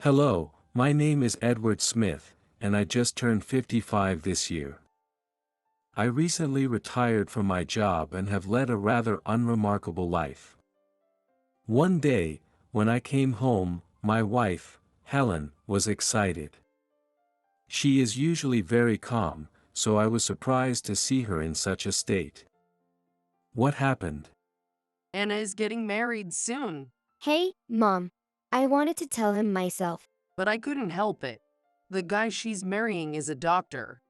Hello, my name is Edward Smith, and I just turned 55 this year. I recently retired from my job and have led a rather unremarkable life. One day, when I came home, my wife, Helen, was excited. She is usually very calm, so I was surprised to see her in such a state. What happened? Anna is getting married soon, Hey, Mom. I wanted to tell him myself. but I couldn't help it. The guy she's marrying is a doctor.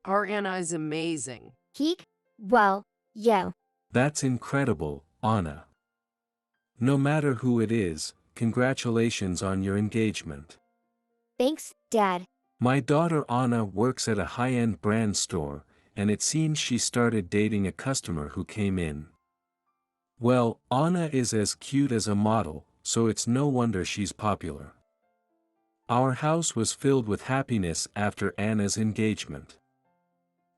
Our Anna is amazing. Heek? Well, yeah. That's incredible, Anna. No matter who it is, congratulations on your engagement. Thanks, Dad. My daughter Anna works at a high-end brand store, and it seems she started dating a customer who came in. Well, Anna is as cute as a model, so it's no wonder she's popular. Our house was filled with happiness after Anna's engagement.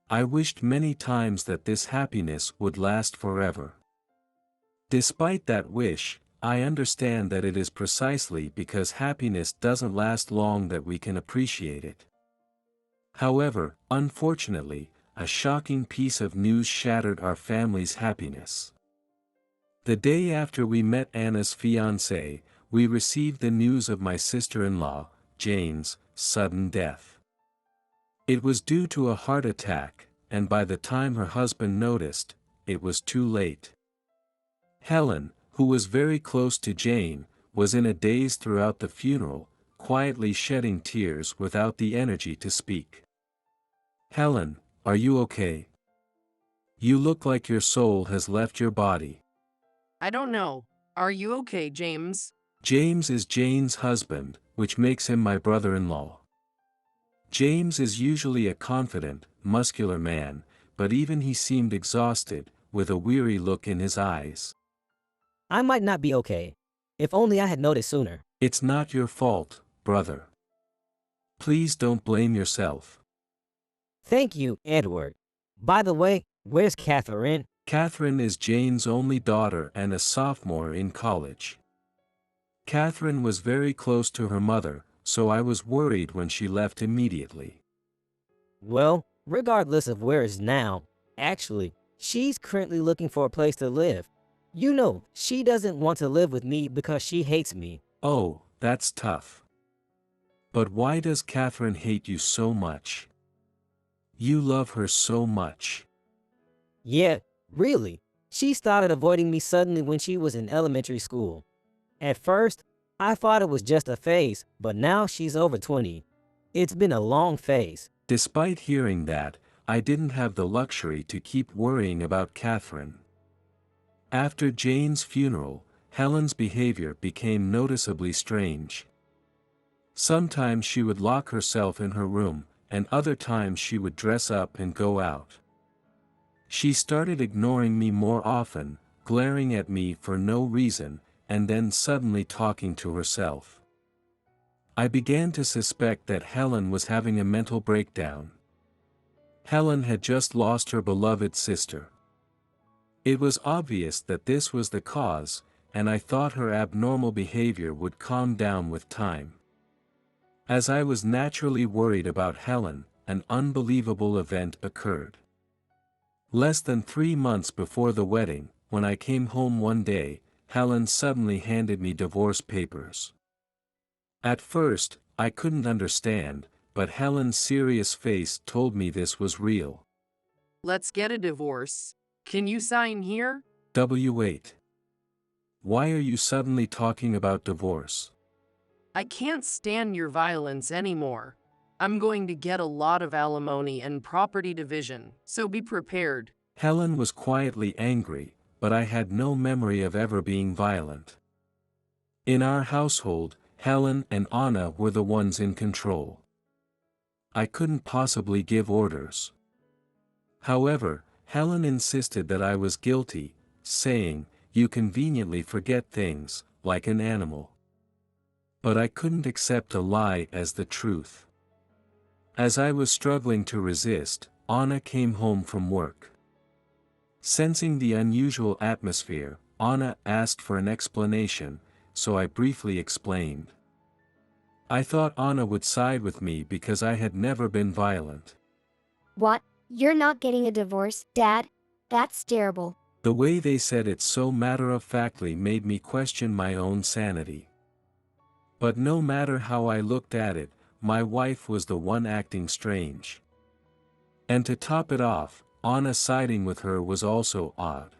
I wished many times that this happiness would last forever. Despite that wish, I understand that it is precisely because happiness doesn't last long that we can appreciate it. However, unfortunately, a shocking piece of news shattered our family's happiness. The day after we met Anna's fiancé, we received the news of my sister-in-law, Jane's, sudden death. It was due to a heart attack, and by the time her husband noticed, it was too late. Helen, who was very close to Jane, was in a daze throughout the funeral, quietly shedding tears without the energy to speak. Helen, are you okay? You look like your soul has left your body. I don't know. Are you okay, James? James is Jane's husband, which makes him my brother-in-law. James is usually a confident, muscular man, but even he seemed exhausted, with a weary look in his eyes. I might not be okay. If only I had noticed sooner. It's not your fault, brother. Please don't blame yourself. Thank you, Edward. By the way, where's Catherine? Catherine is Jane's only daughter and a sophomore in college. Catherine was very close to her mother, so I was worried when she left immediately. Well, regardless of where it's now, actually, she's currently looking for a place to live. You know, she doesn't want to live with me because she hates me. Oh, that's tough. But why does Catherine hate you so much? You love her so much. Yeah, really. She started avoiding me suddenly when she was in elementary school. At first, I thought it was just a phase, but now she's over 20. It's been a long phase. Despite hearing that, I didn't have the luxury to keep worrying about Catherine. After Jane's funeral, Helen's behavior became noticeably strange. Sometimes she would lock herself in her room, and other times she would dress up and go out. She started ignoring me more often, glaring at me for no reason, and then suddenly talking to herself. I began to suspect that Helen was having a mental breakdown. Helen had just lost her beloved sister. It was obvious that this was the cause, and I thought her abnormal behavior would calm down with time. As I was naturally worried about Helen, an unbelievable event occurred. Less than 3 months before the wedding, when I came home one day, Helen suddenly handed me divorce papers. At first, I couldn't understand, but Helen's serious face told me this was real. Let's get a divorce. Can you sign here? W8. Why are you suddenly talking about divorce? I can't stand your violence anymore. I'm going to get a lot of alimony and property division, so be prepared. Helen was quietly angry, but I had no memory of ever being violent. In our household, Helen and Anna were the ones in control. I couldn't possibly give orders. However, Helen insisted that I was guilty, saying, "You conveniently forget things, like an animal." But I couldn't accept a lie as the truth. As I was struggling to resist, Anna came home from work. Sensing the unusual atmosphere, Anna asked for an explanation, so I briefly explained. I thought Anna would side with me because I had never been violent. What? You're not getting a divorce, Dad? That's terrible. The way they said it so matter-of-factly made me question my own sanity. But no matter how I looked at it, my wife was the one acting strange. And to top it off, Anna siding with her was also odd.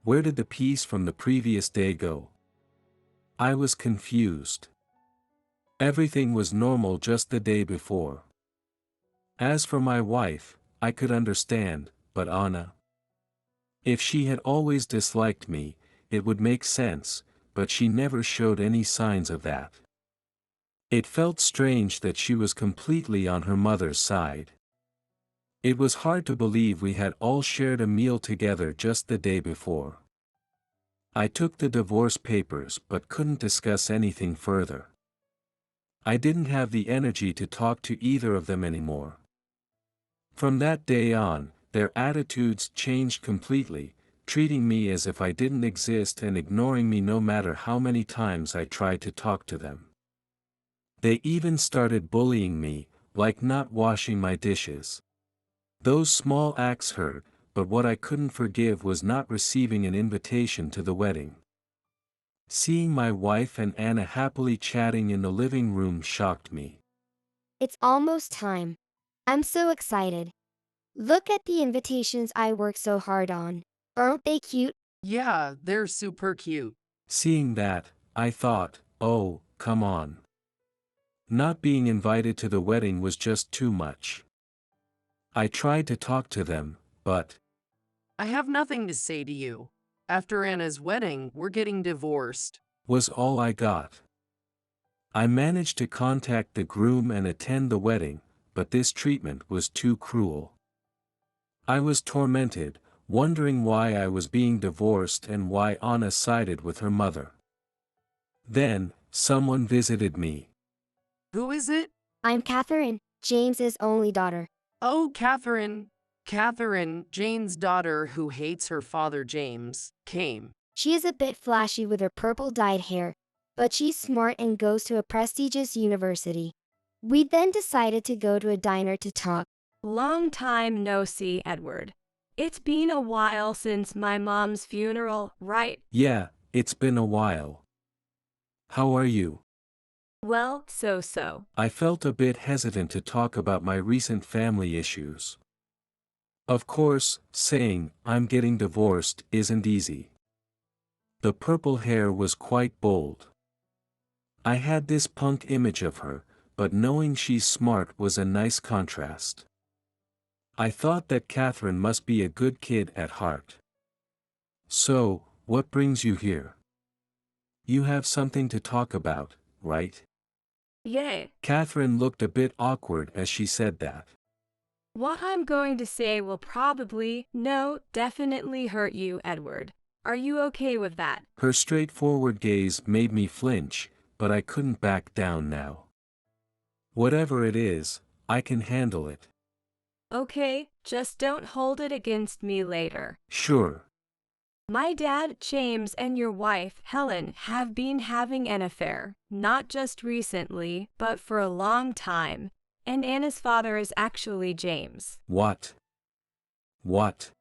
Where did the peace from the previous day go? I was confused. Everything was normal just the day before. As for my wife, I could understand, but Anna? If she had always disliked me, it would make sense, but she never showed any signs of that. It felt strange that she was completely on her mother's side. It was hard to believe we had all shared a meal together just the day before. I took the divorce papers but couldn't discuss anything further. I didn't have the energy to talk to either of them anymore. From that day on, their attitudes changed completely, treating me as if I didn't exist and ignoring me no matter how many times I tried to talk to them. They even started bullying me, like not washing my dishes. Those small acts hurt, but what I couldn't forgive was not receiving an invitation to the wedding. Seeing my wife and Anna happily chatting in the living room shocked me. It's almost time. I'm so excited. Look at the invitations I worked so hard on. Aren't they cute? Yeah, they're super cute. Seeing that, I thought, oh, come on. Not being invited to the wedding was just too much. I tried to talk to them, but I have nothing to say to you. After Anna's wedding, we're getting divorced. was all I got. I managed to contact the groom and attend the wedding, but this treatment was too cruel. I was tormented, wondering why I was being divorced and why Anna sided with her mother. Then, someone visited me. Who is it? I'm Catherine, James's only daughter. Oh, Catherine. Catherine, Jane's daughter who hates her father James, came. She is a bit flashy with her purple dyed hair, but she's smart and goes to a prestigious university. We then decided to go to a diner to talk. Long time no see, Edward. It's been a while since my mom's funeral, right? Yeah, it's been a while. How are you? Well, so. I felt a bit hesitant to talk about my recent family issues. Of course, saying, I'm getting divorced, isn't easy. The purple hair was quite bold. I had this punk image of her, but knowing she's smart was a nice contrast. I thought that Catherine must be a good kid at heart. So, what brings you here? You have something to talk about, right? Yay. Catherine looked a bit awkward as she said that. What I'm going to say will probably, no, definitely hurt you, Edward. Are you okay with that? Her straightforward gaze made me flinch, but I couldn't back down now. Whatever it is, I can handle it. Okay, just don't hold it against me later. Sure. My dad, James, and your wife, Helen, have been having an affair, not just recently, but for a long time. And Anna's father is actually James. What? What?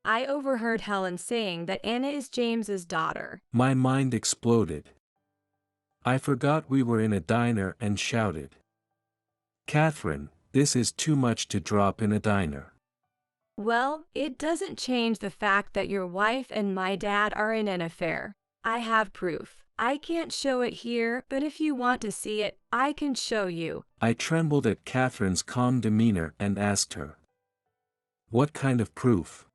I overheard Helen saying that Anna is James's daughter. My mind exploded. I forgot we were in a diner and shouted. Catherine, this is too much to drop in a diner. Well, it doesn't change the fact that your wife and my dad are in an affair. I have proof. I can't show it here, but if you want to see it, I can show you. I trembled at Catherine's calm demeanor and asked her. What kind of proof?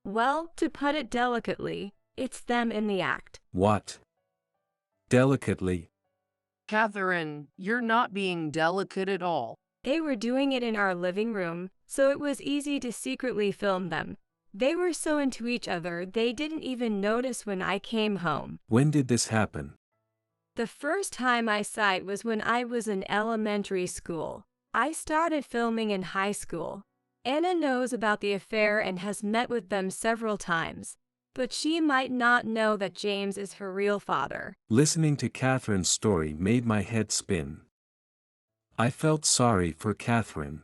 Well, to put it delicately, it's them in the act. What? Delicately? Catherine, you're not being delicate at all. They were doing it in our living room, so it was easy to secretly film them. They were so into each other they didn't even notice when I came home. When did this happen? The first time I saw it was when I was in elementary school. I started filming in high school. Anna knows about the affair and has met with them several times. but she might not know that James is her real father. Listening to Catherine's story made my head spin. I felt sorry for Catherine.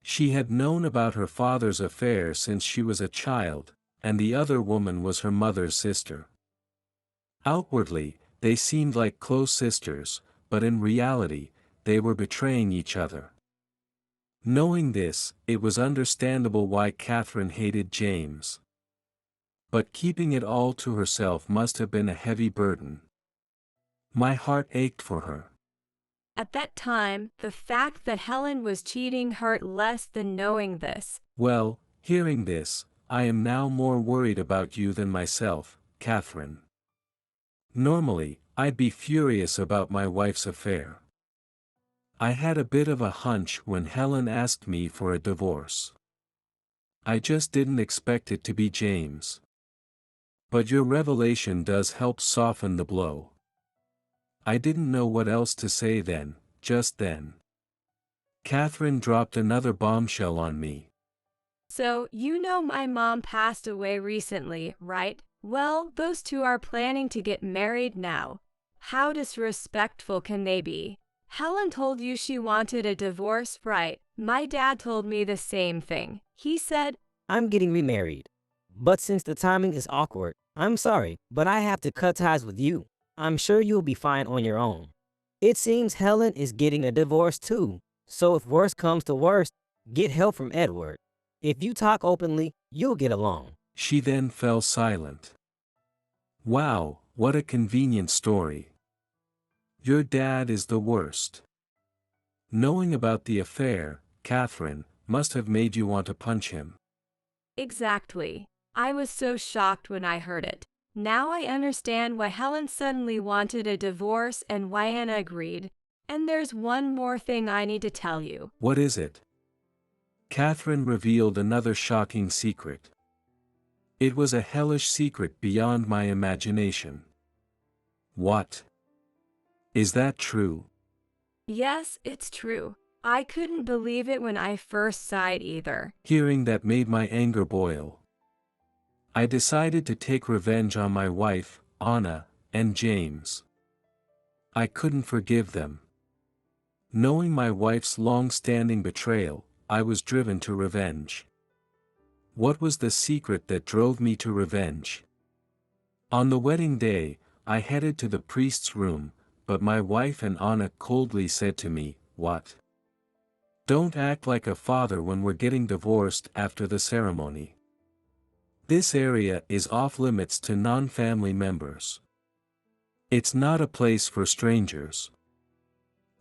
She had known about her father's affair since she was a child, and the other woman was her mother's sister. Outwardly, they seemed like close sisters, but in reality, they were betraying each other. Knowing this, it was understandable why Catherine hated James. But keeping it all to herself must have been a heavy burden. My heart ached for her. At that time, the fact that Helen was cheating hurt less than knowing this. Well, hearing this, I am now more worried about you than myself, Catherine. Normally, I'd be furious about my wife's affair. I had a bit of a hunch when Helen asked me for a divorce. I just didn't expect it to be James. But your revelation does help soften the blow. I didn't know what else to say then, just then. Catherine dropped another bombshell on me. So, you know my mom passed away recently, right? Well, those two are planning to get married now. How disrespectful can they be? Helen told you she wanted a divorce, right? My dad told me the same thing. He said, I'm getting remarried. But since the timing is awkward, I'm sorry, but I have to cut ties with you. I'm sure you'll be fine on your own. It seems Helen is getting a divorce too, so if worst comes to worst, get help from Edward. If you talk openly, you'll get along. She then fell silent. Wow, what a convenient story. Your dad is the worst. Knowing about the affair, Catherine, must have made you want to punch him. exactly. I was so shocked when I heard it. Now I understand why Helen suddenly wanted a divorce and why Anna agreed. And there's one more thing I need to tell you. What is it? Catherine revealed another shocking secret. It was a hellish secret beyond my imagination. What? Is that true? Yes, it's true. I couldn't believe it when I first saw it either. Hearing that made my anger boil. I decided to take revenge on my wife, Anna, and James. I couldn't forgive them. Knowing my wife's long-standing betrayal, I was driven to revenge. What was the secret that drove me to revenge? On the wedding day, I headed to the priest's room, but my wife and Anna coldly said to me, "What? Don't act like a father when we're getting divorced after the ceremony. This area is off-limits to non-family members. It's not a place for strangers.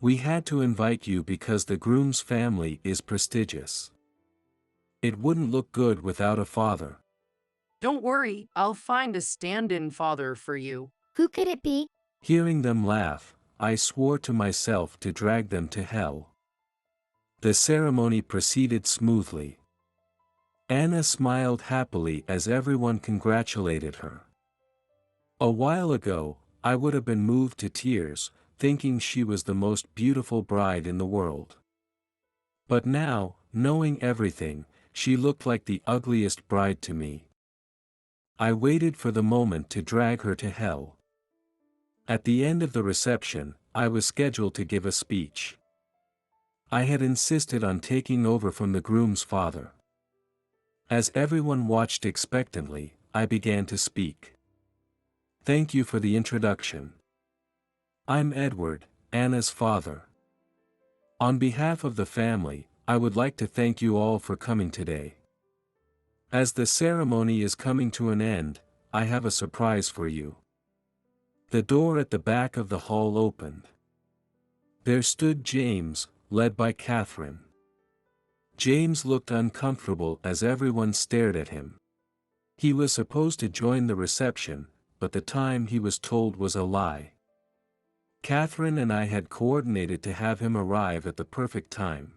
We had to invite you because the groom's family is prestigious. It wouldn't look good without a father." Don't worry, I'll find a stand-in father for you. Who could it be? Hearing them laugh, I swore to myself to drag them to hell. The ceremony proceeded smoothly. Anna smiled happily as everyone congratulated her. A while ago, I would have been moved to tears, thinking she was the most beautiful bride in the world. But now, knowing everything, she looked like the ugliest bride to me. I waited for the moment to drag her to hell. At the end of the reception, I was scheduled to give a speech. I had insisted on taking over from the groom's father. As everyone watched expectantly, I began to speak. Thank you for the introduction. I'm Edward, Anna's father. On behalf of the family, I would like to thank you all for coming today. As the ceremony is coming to an end, I have a surprise for you. The door at the back of the hall opened. There stood James, led by Catherine. James looked uncomfortable as everyone stared at him. He was supposed to join the reception, but the time he was told was a lie. Catherine and I had coordinated to have him arrive at the perfect time.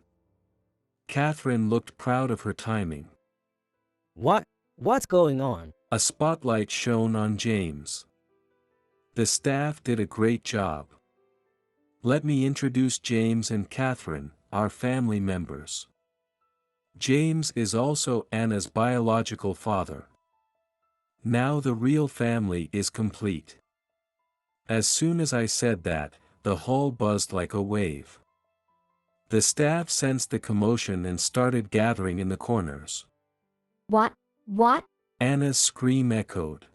Catherine looked proud of her timing. What's going on? A spotlight shone on James. The staff did a great job. Let me introduce James and Catherine, our family members. James is also Anna's biological father. Now the real family is complete. As soon as I said that, the hall buzzed like a wave. The staff sensed the commotion and started gathering in the corners. What? What? Anna's scream echoed.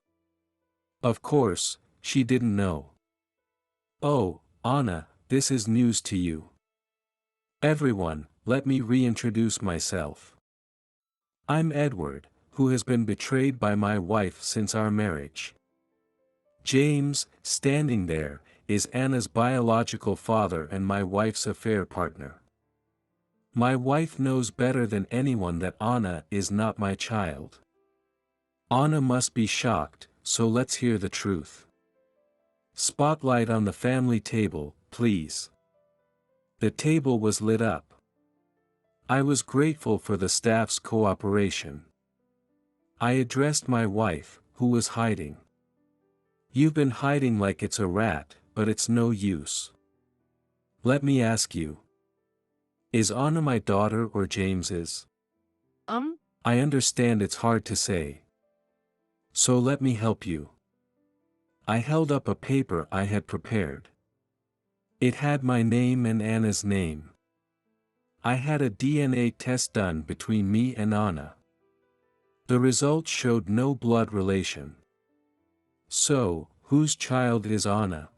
Of course, she didn't know. Oh, Anna, this is news to you. Everyone, let me reintroduce myself. I'm Edward, who has been betrayed by my wife since our marriage. James, standing there, is Anna's biological father and my wife's affair partner. My wife knows better than anyone that Anna is not my child. Anna must be shocked, so let's hear the truth. Spotlight on the family table, please. The table was lit up. I was grateful for the staff's cooperation. I addressed my wife, who was hiding. You've been hiding like it's a rat, but it's no use. Let me ask you. Is Anna my daughter or James's? I understand it's hard to say. So let me help you. I held up a paper I had prepared. It had my name and Anna's name. I had a DNA test done between me and Anna. The results showed no blood relation. So, whose child is Anna?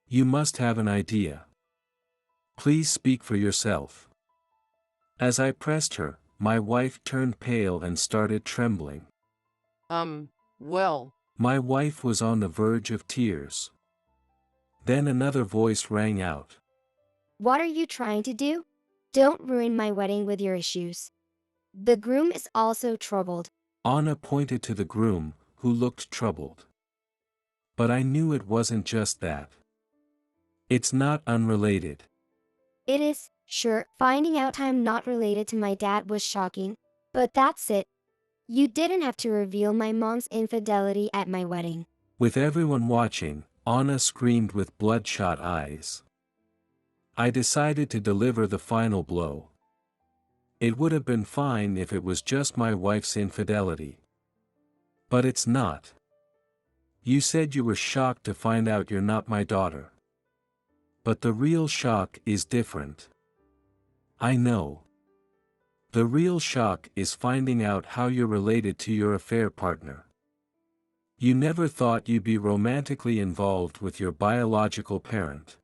You must have an idea. Please speak for yourself. As I pressed her, my wife turned pale and started trembling. Well. My wife was on the verge of tears. Then another voice rang out. What are you trying to do? Don't ruin my wedding with your issues. The groom is also troubled. Anna pointed to the groom, who looked troubled. But I knew it wasn't just that. It's not unrelated. It is, sure, finding out I'm not related to my dad was shocking, but that's it. You didn't have to reveal my mom's infidelity at my wedding. With everyone watching, Anna screamed with bloodshot eyes. I decided to deliver the final blow. It would have been fine if it was just my wife's infidelity. But it's not. You said you were shocked to find out you're not my daughter. But the real shock is different. I know. The real shock is finding out how you're related to your affair partner. You never thought you'd be romantically involved with your biological parent.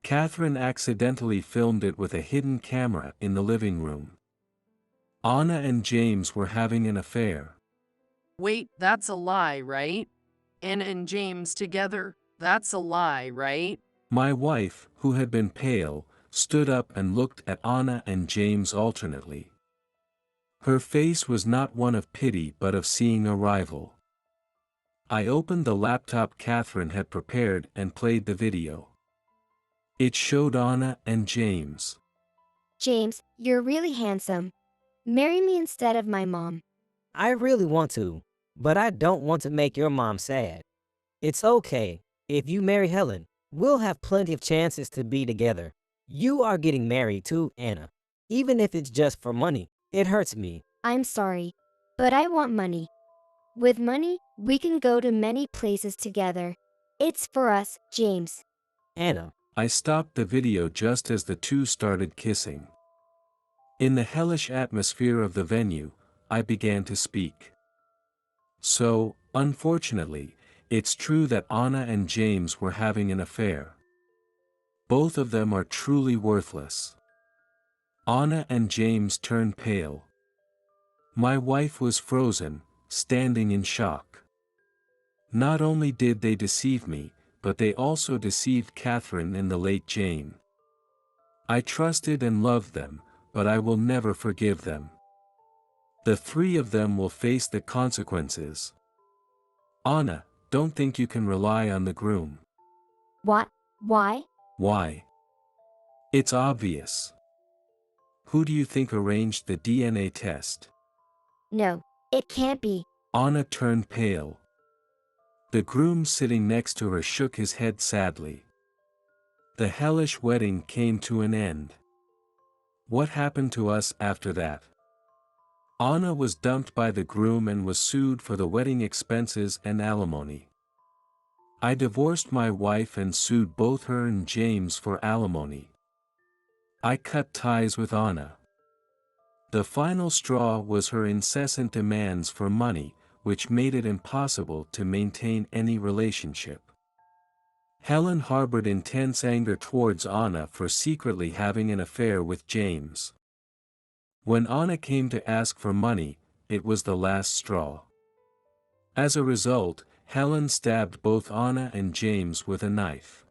Catherine accidentally filmed it with a hidden camera in the living room. Anna and James were having an affair. Wait, that's a lie, right? Anna and James together? That's a lie, right? My wife, who had been pale, stood up and looked at Anna and James alternately. Her face was not one of pity but of seeing a rival. I opened the laptop Catherine had prepared and played the video. It showed Anna and James. James, you're really handsome. Marry me instead of my mom. I really want to, but I don't want to make your mom sad. It's okay. If you marry Helen, we'll have plenty of chances to be together. You are getting married too, Anna. Even if it's just for money, it hurts me. I'm sorry, but I want money. With money, we can go to many places together. It's for us, James. Anna. I stopped the video just as the two started kissing. In the hellish atmosphere of the venue, I began to speak. So, unfortunately, it's true that Anna and James were having an affair. Both of them are truly worthless. Anna and James turned pale. My wife was frozen, standing in shock. Not only did they deceive me, but they also deceived Catherine and the late Jane. I trusted and loved them, but I will never forgive them. The three of them will face the consequences. Anna, don't think you can rely on the groom. What? Why? Why? It's obvious. Who do you think arranged the DNA test? No, it can't be. Anna turned pale. The groom sitting next to her shook his head sadly. The hellish wedding came to an end. What happened to us after that? Anna was dumped by the groom and was sued for the wedding expenses and alimony. I divorced my wife and sued both her and James for alimony. I cut ties with Anna. The final straw was her incessant demands for money, which made it impossible to maintain any relationship. Helen harbored intense anger towards Anna for secretly having an affair with James. When Anna came to ask for money, it was the last straw. As a result, Helen stabbed both Anna and James with a knife.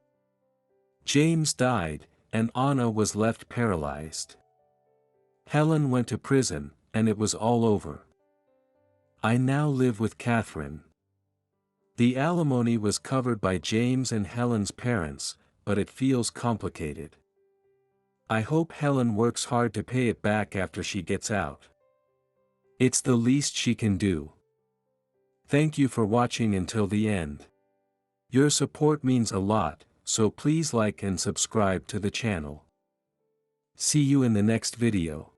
James died, and Anna was left paralyzed. Helen went to prison, and it was all over. I now live with Catherine. The alimony was covered by James and Helen's parents, but it feels complicated. I hope Helen works hard to pay it back after she gets out. It's the least she can do. Thank you for watching until the end. Your support means a lot, so please like and subscribe to the channel. See you in the next video.